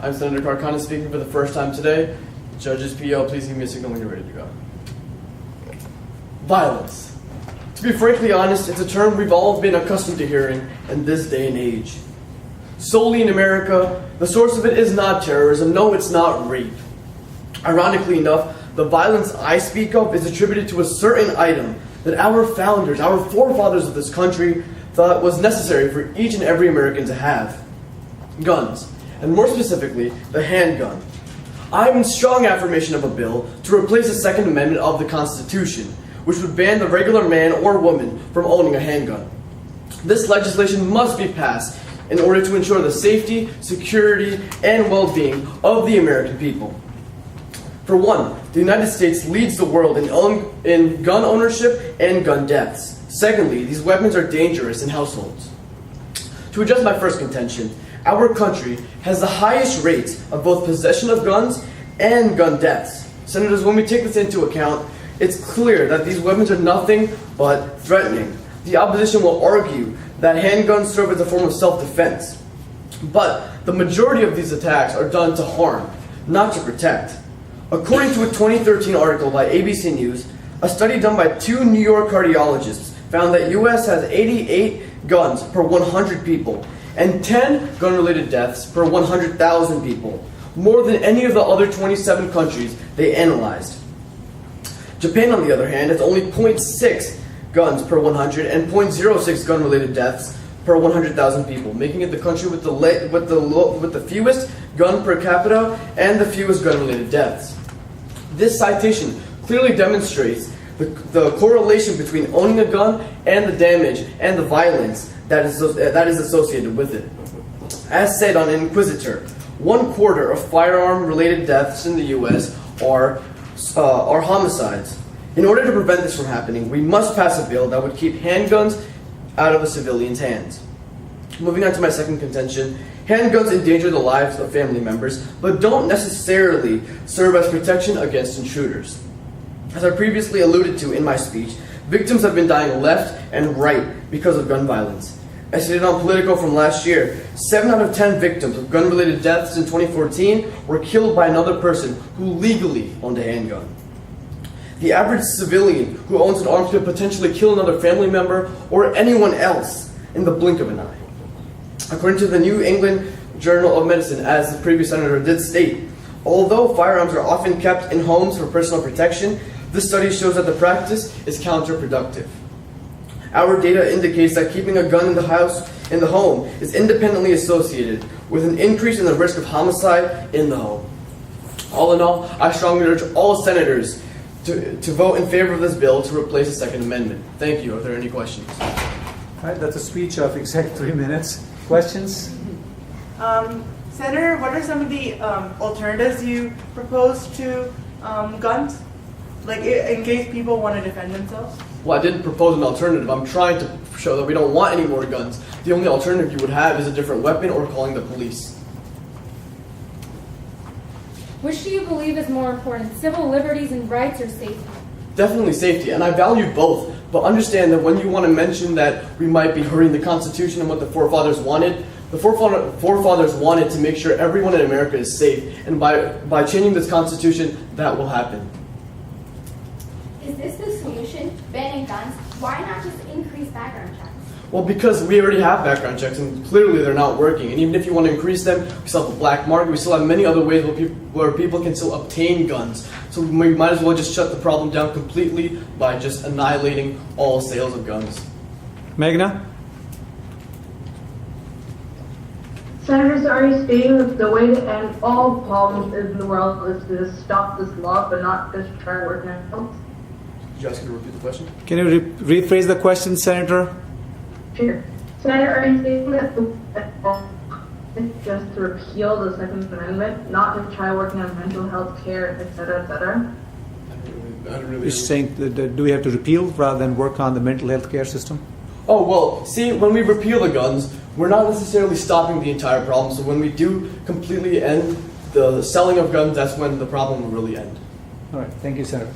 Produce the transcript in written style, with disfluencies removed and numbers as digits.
I'm Senator Karkhanis speaking for the first time today. Judges PO, please give me a signal when you're ready to go. Violence. To be frankly honest, it's a term we've all been accustomed to hearing in this day and age. Solely in America, the source of it is not terrorism. No, it's not rape. Ironically enough, the violence I speak of is attributed to a certain item that our founders, our forefathers of this country, thought was necessary for each and every American to have. Guns, and more specifically, the handgun. I'm in strong affirmation of a bill to replace the Second Amendment of the Constitution, which would ban the regular man or woman from owning a handgun. This legislation must be passed in order to ensure the safety, security, and well-being of the American people. For one, the United States leads the world in gun ownership and gun deaths. Secondly, these weapons are dangerous in households. To address my first contention, our country has the highest rates of both possession of guns and gun deaths. Senators, when we take this into account, it's clear that these weapons are nothing but threatening. The opposition will argue that handguns serve as a form of self-defense. But the majority of these attacks are done to harm, not to protect. According to a 2013 article by ABC News, a study done by 2 New York cardiologists found that U.S. has 88 guns per 100 people and 10 gun-related deaths per 100,000 people, more than any of the other 27 countries they analyzed. Japan, on the other hand, has only 0.6 guns per 100 and 0.06 gun-related deaths per 100,000 people, making it the country with the fewest gun per capita and the fewest gun-related deaths. This citation clearly demonstrates the correlation between owning a gun and the damage and the violence that is associated with it. As said on Inquisitor, 1/4 of firearm-related deaths in the U.S. are homicides. In order to prevent this from happening, we must pass a bill that would keep handguns out of the civilians' hands. Moving on to my second contention, handguns endanger the lives of family members, but don't necessarily serve as protection against intruders. As I previously alluded to in my speech, victims have been dying left and right because of gun violence. As stated on Politico from last year, 7 out of 10 victims of gun-related deaths in 2014 were killed by another person who legally owned a handgun. The average civilian who owns an arm could potentially kill another family member or anyone else in the blink of an eye. According to the New England Journal of Medicine, as the previous senator did state, although firearms are often kept in homes for personal protection, this study shows that the practice is counterproductive. Our data indicates that keeping a gun in the home is independently associated with an increase in the risk of homicide in the home. All in all, I strongly urge all senators to vote in favor of this bill to replace the Second Amendment. Thank you. Are there any questions? All right, that's a speech of exact 3 minutes. Questions? Senator, what are some of the alternatives you propose to guns? Like, in case people want to defend themselves? Well, I didn't propose an alternative. I'm trying to show that we don't want any more guns. The only alternative you would have is a different weapon or calling the police. Which do you believe is more important, civil liberties and rights or safety? Definitely safety, and I value both. But understand that when you want to mention that we might be hurting the Constitution and what the forefathers wanted, the forefathers wanted to make sure everyone in America is safe. And by changing this Constitution, that will happen. Is this the solution? Banning guns? Why not just increase background checks? Well, because we already have background checks, and clearly they're not working. And even if you want to increase them, we still have a black market. We still have many other ways where people can still obtain guns. So we might as well just shut the problem down completely by just annihilating all sales of guns. Meghna? Senators, are you stating that the way to end all problems in the world is to stop this law, but not just try to work it out? Did you ask me to repeat the question? Can you rephrase the question, Senator? Sure. Senator, are you stating that the is just to repeal the Second Amendment, not to try working on mental health care, et cetera, et cetera? I don't really You're saying that do we have to repeal rather than work on the mental health care system? Oh, well, see, when we repeal the guns, we're not necessarily stopping the entire problem. So when we do completely end the selling of guns, that's when the problem will really end. All right. Thank you, Senator.